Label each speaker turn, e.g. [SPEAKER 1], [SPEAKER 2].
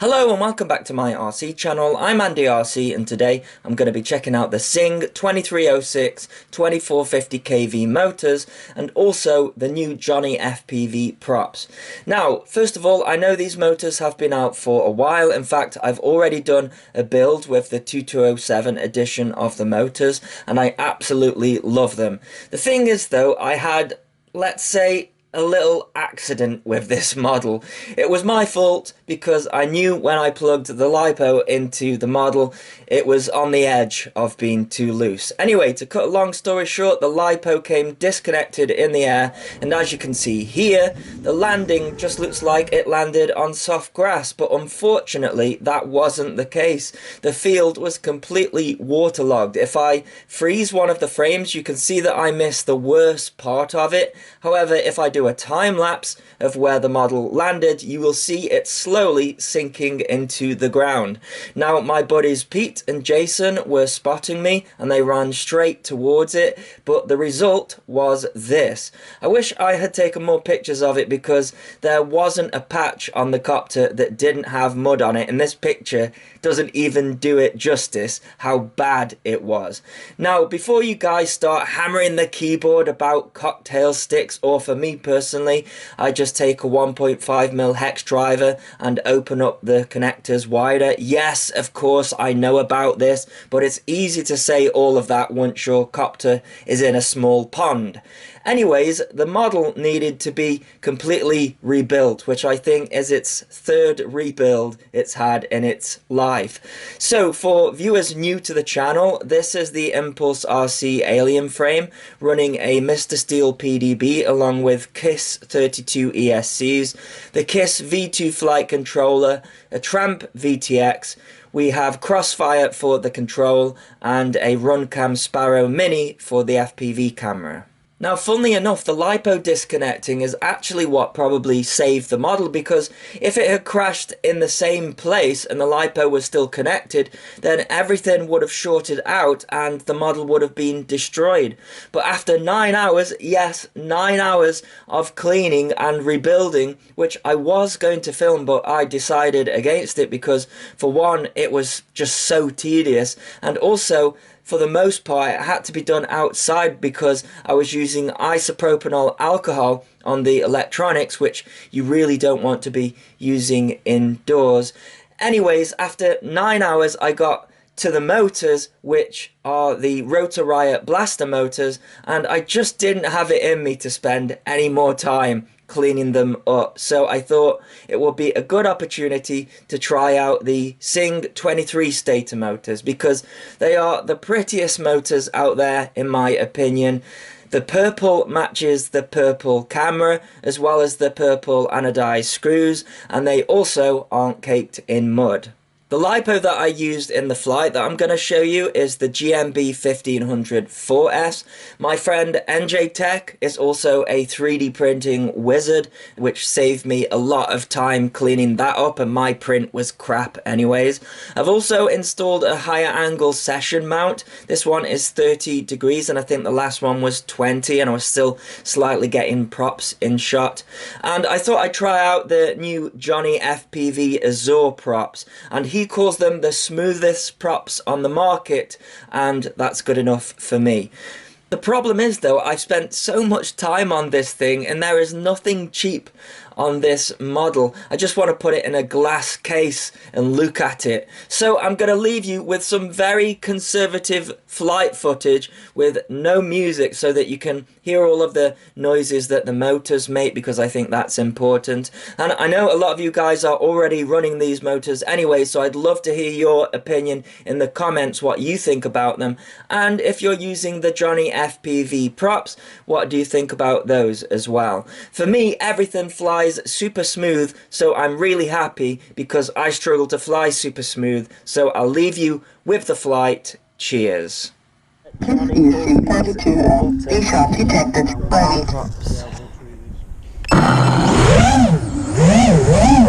[SPEAKER 1] Hello and welcome back to my RC channel. I'm Andy RC and today I'm going to be checking out the Xing 2306 2450 kV motors and also the new Johnny FPV props. Now, first of all, I know these motors have been out for a while. In fact, I've already done a build with the 2207 edition of the motors and I absolutely love them. The thing is though, I had, let's say, a little accident with this model. It was my fault because I knew when I plugged the Lipo into the model it was on the edge of being too loose. Anyway, to cut a long story short, the Lipo came disconnected in the air, and as you can see here, the landing just looks like it landed on soft grass, but unfortunately that wasn't the case. The field was completely waterlogged. If I freeze one of the frames, you can see that I missed the worst part of it. However, if I do a time lapse of where the model landed, you will see it slowly sinking into the ground. Now, my buddies Pete and Jason were spotting me and they ran straight towards it, but the result was this. I wish I had taken more pictures of it because there wasn't a patch on the Copter that didn't have mud on it, and this picture doesn't even do it justice how bad it was. Now, before you guys start hammering the keyboard about cocktail sticks, or for me personally, I just take a 1.5mm hex driver and open up the connectors wider. Yes, of course, I know about this, but it's easy to say all of that once your Copter is in a small pond. Anyways, the model needed to be completely rebuilt, which I think is its third rebuild it's had in its life. So for viewers new to the channel, this is the Impulse RC Alien frame running a Mr. Steel PDB along with KISS 32 ESCs, the KISS V2 flight controller, a Tramp VTX. We have Crossfire for the control and a Runcam Sparrow Mini for the FPV camera. Now, funnily enough, the Lipo disconnecting is actually what probably saved the model, because if it had crashed in the same place and the Lipo was still connected, then everything would have shorted out and the model would have been destroyed. But after 9 hours, yes, 9 hours of cleaning and rebuilding, which I was going to film, but I decided against it because, for one, it was just so tedious, and also, for the most part, it had to be done outside because I was using isopropanol alcohol on the electronics, which you really don't want to be using indoors. Anyways, after 9 hours, I got to the motors, which are the Rotor Riot Blaster motors, and I just didn't have it in me to spend any more time cleaning them up. So I thought it would be a good opportunity to try out the Xing 23 stator motors because they are the prettiest motors out there in my opinion. The purple matches the purple camera as well as the purple anodized screws, and they also aren't caked in mud. The Lipo that I used in the flight that I'm going to show you is the GMB 1500 4S. My friend NJ Tech is also a 3D printing wizard, which saved me a lot of time cleaning that up, and my print was crap anyways. I've also installed a higher angle session mount. This one is 30 degrees and I think the last one was 20, and I was still slightly getting props in shot. And I thought I'd try out the new Johnny FPV Azure props, and he calls them the smoothest props on the market, and that's good enough for me. The problem is though, I've spent so much time on this thing and there is nothing cheap on this model. I just want to put it in a glass case and look at it. So I'm going to leave you with some very conservative flight footage with no music so that you can hear all of the noises that the motors make, because I think that's important. And I know a lot of you guys are already running these motors anyway, so I'd love to hear your opinion in the comments, what you think about them. And if you're using the Johnny FPV props, what do you think about those as well? For me, everything flies super smooth, so I'm really happy because I struggle to fly super smooth. So I'll leave you with the flight. Cheers.
[SPEAKER 2] Xing 32, B sharp detected. Ready.